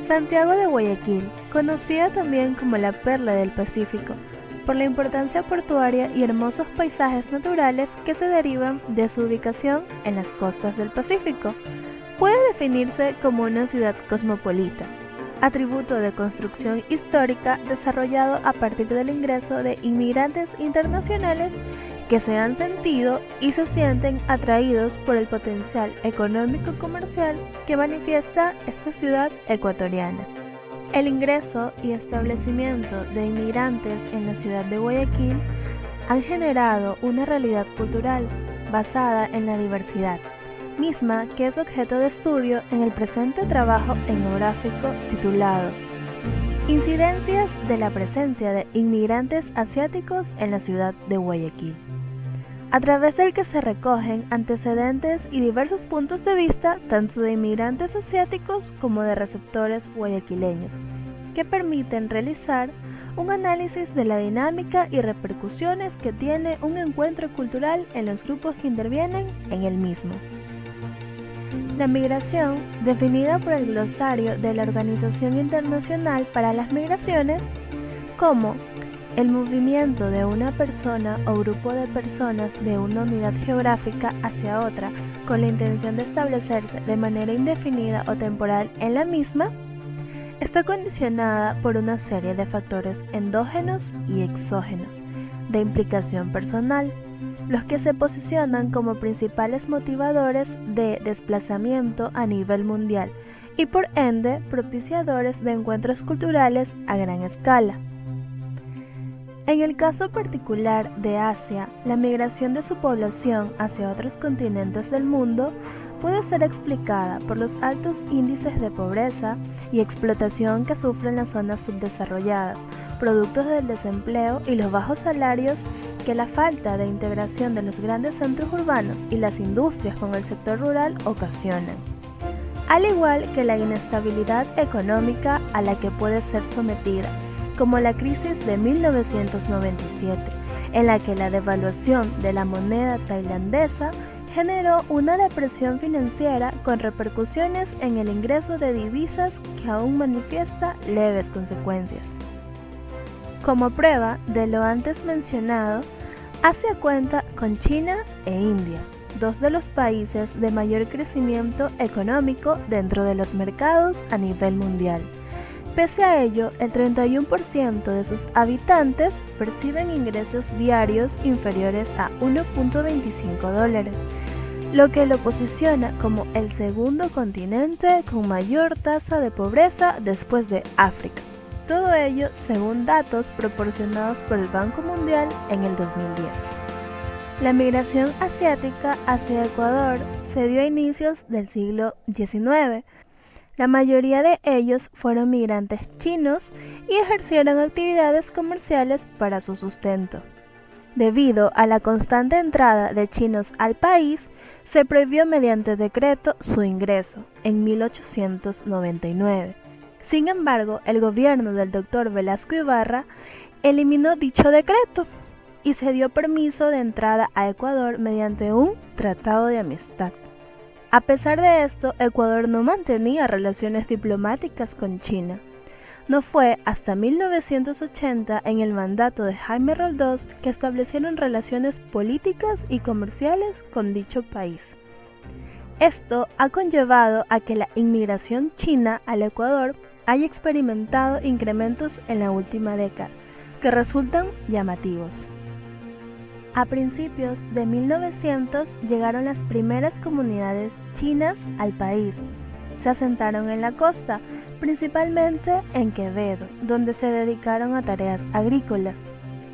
Santiago de Guayaquil, conocida también como la Perla del Pacífico, por la importancia portuaria y hermosos paisajes naturales que se derivan de su ubicación en las costas del Pacífico, puede definirse como una ciudad cosmopolita, atributo de construcción histórica desarrollado a partir del ingreso de inmigrantes internacionales que se han sentido y se sienten atraídos por el potencial económico-comercial que manifiesta esta ciudad ecuatoriana. El ingreso y establecimiento de inmigrantes en la ciudad de Guayaquil han generado una realidad cultural basada en la diversidad, misma que es objeto de estudio en el presente trabajo etnográfico titulado Incidencias de la presencia de inmigrantes asiáticos en la ciudad de Guayaquil, a través del que se recogen antecedentes y diversos puntos de vista tanto de inmigrantes asiáticos como de receptores guayaquileños, que permiten realizar un análisis de la dinámica y repercusiones que tiene un encuentro cultural en los grupos que intervienen en el mismo. La migración, definida por el glosario de la Organización Internacional para las Migraciones como el movimiento de una persona o grupo de personas de una unidad geográfica hacia otra con la intención de establecerse de manera indefinida o temporal en la misma, está condicionada por una serie de factores endógenos y exógenos de implicación personal, los que se posicionan como principales motivadores de desplazamiento a nivel mundial y por ende propiciadores de encuentros culturales a gran escala. En el caso particular de Asia, la migración de su población hacia otros continentes del mundo puede ser explicada por los altos índices de pobreza y explotación que sufren las zonas subdesarrolladas, productos del desempleo y los bajos salarios que la falta de integración de los grandes centros urbanos y las industrias con el sector rural ocasionan, al igual que la inestabilidad económica a la que puede ser sometida, como la crisis de 1997, en la que la devaluación de la moneda tailandesa generó una depresión financiera con repercusiones en el ingreso de divisas que aún manifiesta leves consecuencias. Como prueba de lo antes mencionado, Asia cuenta con China e India, dos de los países de mayor crecimiento económico dentro de los mercados a nivel mundial. Pese a ello, el 31% de sus habitantes perciben ingresos diarios inferiores a $1.25, lo que lo posiciona como el segundo continente con mayor tasa de pobreza después de África. Todo ello según datos proporcionados por el Banco Mundial en el 2010. La migración asiática hacia Ecuador se dio a inicios del siglo XIX. La mayoría de ellos fueron migrantes chinos y ejercieron actividades comerciales para su sustento. Debido a la constante entrada de chinos al país, se prohibió mediante decreto su ingreso en 1899. Sin embargo, el gobierno del Dr. Velasco Ibarra eliminó dicho decreto y se dio permiso de entrada a Ecuador mediante un tratado de amistad. A pesar de esto, Ecuador no mantenía relaciones diplomáticas con China. No fue hasta 1980, en el mandato de Jaime Roldós, que establecieron relaciones políticas y comerciales con dicho país. Esto ha conllevado a que la inmigración china al Ecuador haya experimentado incrementos en la última década, que resultan llamativos. A principios de 1900 llegaron las primeras comunidades chinas al país. Se asentaron en la costa, principalmente en Quevedo, donde se dedicaron a tareas agrícolas.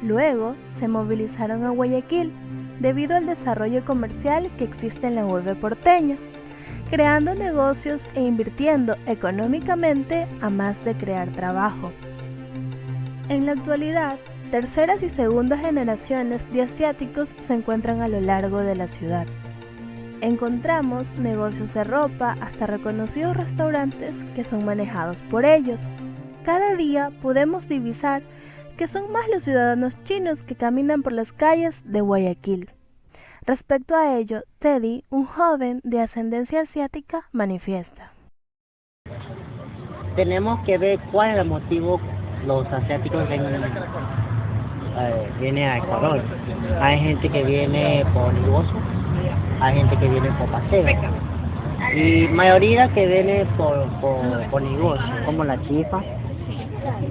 Luego se movilizaron a Guayaquil, debido al desarrollo comercial que existe en la urbe porteña, creando negocios e invirtiendo económicamente a más de crear trabajo. En la actualidad, terceras y segundas generaciones de asiáticos se encuentran a lo largo de la ciudad. Encontramos negocios de ropa hasta reconocidos restaurantes que son manejados por ellos. Cada día podemos divisar que son más los ciudadanos chinos que caminan por las calles de Guayaquil. Respecto a ello, Teddy, un joven de ascendencia asiática, manifiesta. tenemos que ver cuál es el motivo los asiáticos vienen a Ecuador. Hay gente que viene por negocio, hay gente que viene por paseo. Y mayoría que viene por negocio, como la chifa,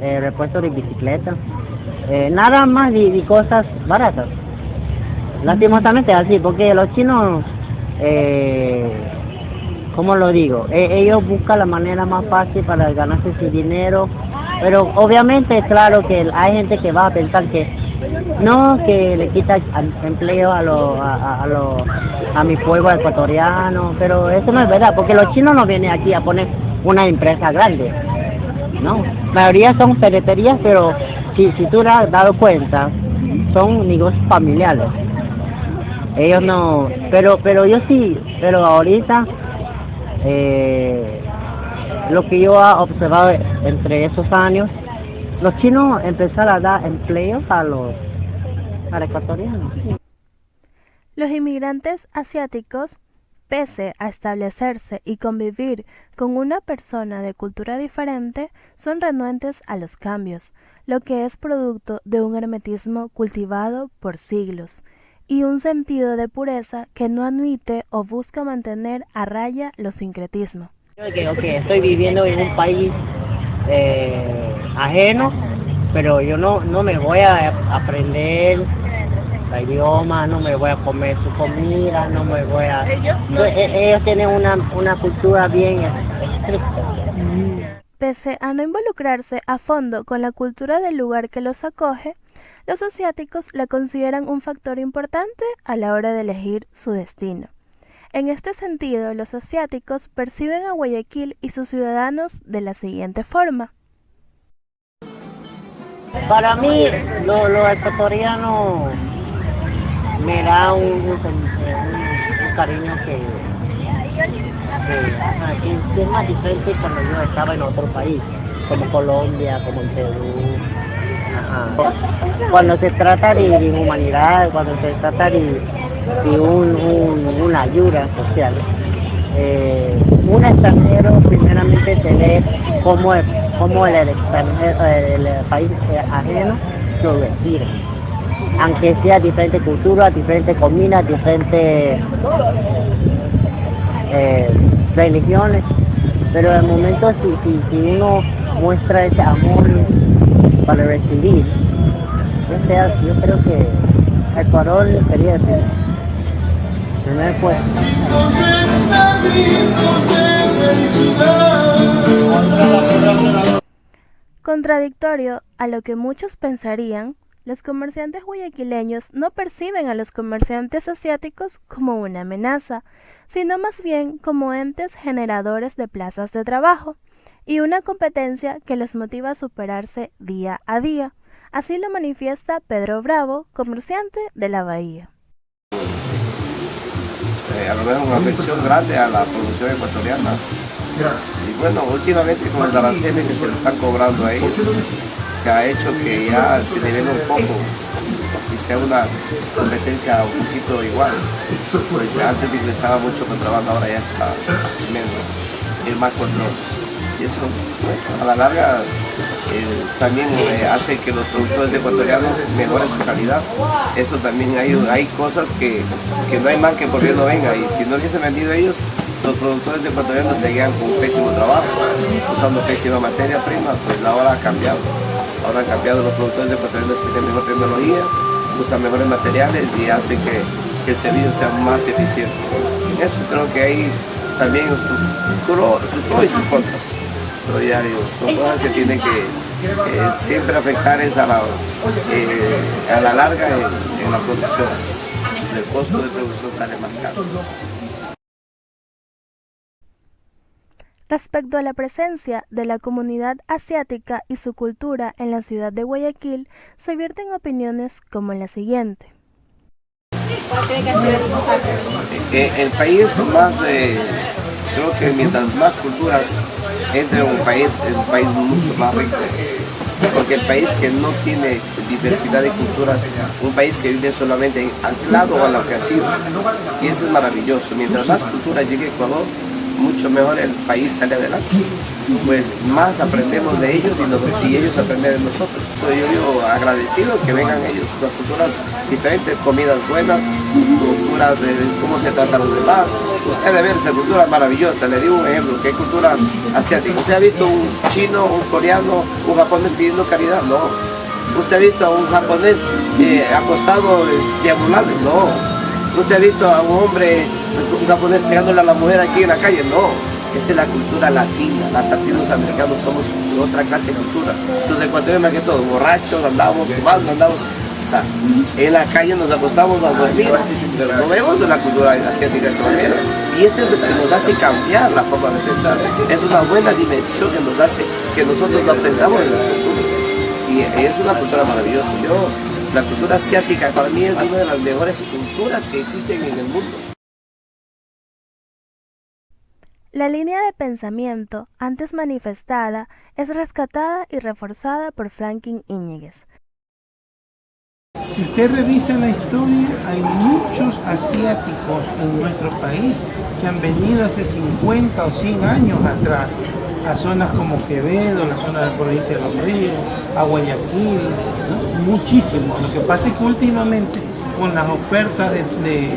repuesto de bicicleta, nada más de cosas baratas. Lastimosamente así, porque los chinos, ¿cómo lo digo? Ellos buscan la manera más fácil para ganarse su dinero, pero obviamente claro que hay gente que va a pensar que no, que le quita empleo a mi pueblo ecuatoriano, pero eso no es verdad, porque los chinos no vienen aquí a poner una empresa grande, no, la mayoría son ferreterías, pero si tú te has dado cuenta, son negocios familiares. Ellos no, pero yo sí, pero ahorita lo que yo he observado entre esos años, los chinos empezaron a dar empleo a los ecuatorianos. Los inmigrantes asiáticos, pese a establecerse y convivir con una persona de cultura diferente, son renuentes a los cambios, lo que es producto de un hermetismo cultivado por siglos y un sentido de pureza que no admite o busca mantener a raya los sincretismos. Estoy viviendo en un país ajeno, pero yo no me voy a aprender el idioma, no me voy a comer su comida, no me voy a... Ellos tienen una cultura bien estricta. Pese a no involucrarse a fondo con la cultura del lugar que los acoge, los asiáticos la consideran un factor importante a la hora de elegir su destino. En este sentido, los asiáticos perciben a Guayaquil y sus ciudadanos de la siguiente forma. Para mí, los ecuatorianos me da un cariño que es más diferente cuando yo estaba en otro país, como Colombia, como en Perú. Cuando se trata de humanidad, cuando se trata de una ayuda social, un extranjero primeramente te ve como el país ajeno lo recibe, aunque sea diferente cultura, diferente comida, diferentes religiones, pero en el momento si uno muestra ese amor para recibir, yo creo que Ecuador sería el primer puesto. Contradictorio a lo que muchos pensarían, los comerciantes guayaquileños no perciben a los comerciantes asiáticos como una amenaza, sino más bien como entes generadores de plazas de trabajo y una competencia que los motiva a superarse día a día. Así lo manifiesta Pedro Bravo, comerciante de la Bahía. A lo mejor una afección grande a la producción ecuatoriana. Y bueno, últimamente con los aranceles que se le están cobrando a ellos, se ha hecho que ya se nivele un poco y sea una competencia un poquito igual. Pues ya antes ingresaba mucho contrabando, ahora ya está menos, hay más control. Y eso, bueno, a la larga también hace que los productores ecuatorianos mejoren su calidad. Eso también hay cosas que no hay mal que por bien no venga, y si no hubiesen vendido ellos, los productores ecuatorianos seguían con un pésimo trabajo, usando pésima materia prima. Pues ahora ha cambiado. Ahora han cambiado, los productores ecuatorianos tienen mejor tecnología, usan mejores materiales y hacen que el servicio sea más eficiente. En eso creo que hay también su pro y su contra. Pero ya digo, son cosas que tienen que siempre afectar a la larga en la producción. El costo de producción sale más caro. Respecto a la presencia de la comunidad asiática y su cultura en la ciudad de Guayaquil, se vierten opiniones como la siguiente. El país más, creo que mientras más culturas entre en un país, es un país mucho más rico. Porque el país que no tiene diversidad de culturas, un país que vive solamente anclado a lo que ha sido. Y eso es maravilloso. Mientras más cultura llegue a Ecuador, mucho mejor el país sale adelante. Pues más aprendemos de ellos y ellos aprenden de nosotros. Entonces yo digo agradecido que vengan ellos, las culturas diferentes, comidas buenas, culturas, cómo se tratan los demás. Usted debe ver esa cultura maravillosa. Le digo un ejemplo, que hay cultura asiática. ¿Usted ha visto un chino, un coreano, un japonés pidiendo caridad? No. ¿Usted ha visto a un japonés acostado deambulando? No. ¿Usted ha visto a un hombre, un japonés pegándole a la mujer aquí en la calle? No. Esa es la cultura latina. Los latinoamericanos somos otra clase de cultura. Entonces, ecuatorianos más que todo, borrachos, andamos, fumando, andamos. O sea, en la calle nos acostamos a dormir, pero no vemos de la cultura asiática de esa manera. Y eso es lo que nos hace cambiar la forma de pensar. Es una buena dimensión que nos hace que nosotros lo aprendamos de las costumbres. Y es una cultura maravillosa. La cultura asiática para mí es una de las mejores culturas que existen en el mundo. La línea de pensamiento antes manifestada es rescatada y reforzada por Franklin Íñiguez. Si usted revisa la historia, hay muchos asiáticos en nuestro país que han venido hace 50 o 100 años atrás a zonas como Quevedo, la zona de la provincia de Los Ríos, a Guayaquil, ¿no? Muchísimos. Lo que pasa es que últimamente con las ofertas de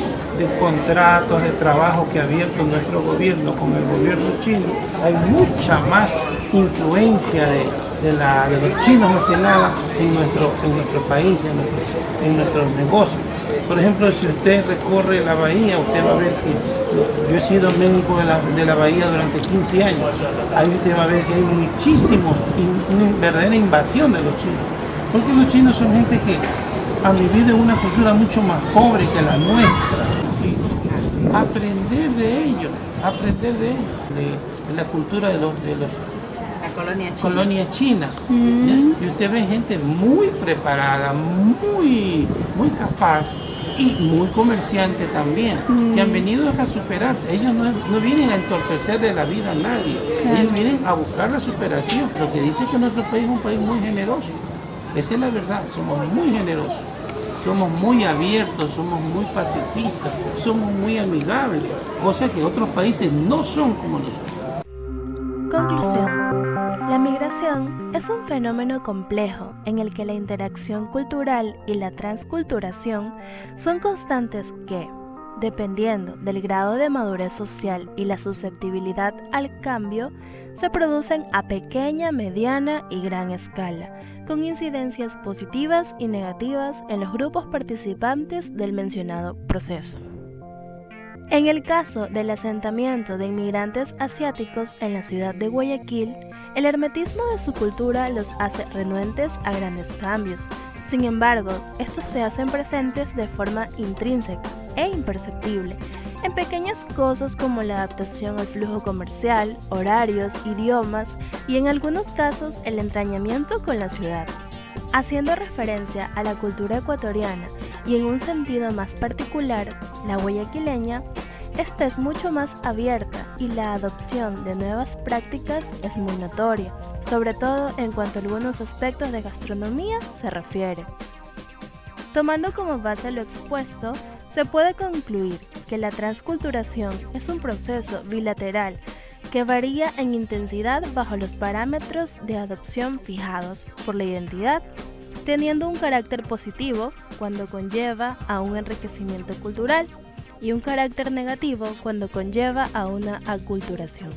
contratos, de trabajo que ha abierto nuestro gobierno con el gobierno chino, hay mucha más influencia de los chinos más que nada en nuestro país, en nuestros negocios. Por ejemplo, si usted recorre la bahía, usted va a ver que yo he sido médico de la bahía durante 15 años. Ahí usted va a ver que hay muchísimos, una verdadera invasión de los chinos. Porque los chinos son gente que han vivido en una cultura mucho más pobre que la nuestra. Y aprender de ellos, de la cultura de los colonia china. Y usted ve gente muy preparada, muy capaz y muy comerciante también, que han venido a superarse. Ellos no vienen a entorpecerle la vida a nadie, ellos vienen a buscar la superación. Lo que dice que nuestro país es un país muy generoso. Esa es la verdad, somos muy generosos, somos muy abiertos, somos muy pacifistas, somos muy amigables, cosa que otros países no son como nosotros. Conclusión. La migración es un fenómeno complejo en el que la interacción cultural y la transculturación son constantes que, dependiendo del grado de madurez social y la susceptibilidad al cambio, se producen a pequeña, mediana y gran escala, con incidencias positivas y negativas en los grupos participantes del mencionado proceso. En el caso del asentamiento de inmigrantes asiáticos en la ciudad de Guayaquil, el hermetismo de su cultura los hace renuentes a grandes cambios. Sin embargo, estos se hacen presentes de forma intrínseca e imperceptible, en pequeñas cosas como la adaptación al flujo comercial, horarios, idiomas y en algunos casos el entrañamiento con la ciudad. Haciendo referencia a la cultura ecuatoriana y en un sentido más particular, la guayaquileña, esta es mucho más abierta y la adopción de nuevas prácticas es muy notoria, sobre todo en cuanto a algunos aspectos de gastronomía se refiere. Tomando como base lo expuesto, se puede concluir que la transculturación es un proceso bilateral que varía en intensidad bajo los parámetros de adopción fijados por la identidad, teniendo un carácter positivo cuando conlleva a un enriquecimiento cultural y un carácter negativo cuando conlleva a una aculturación.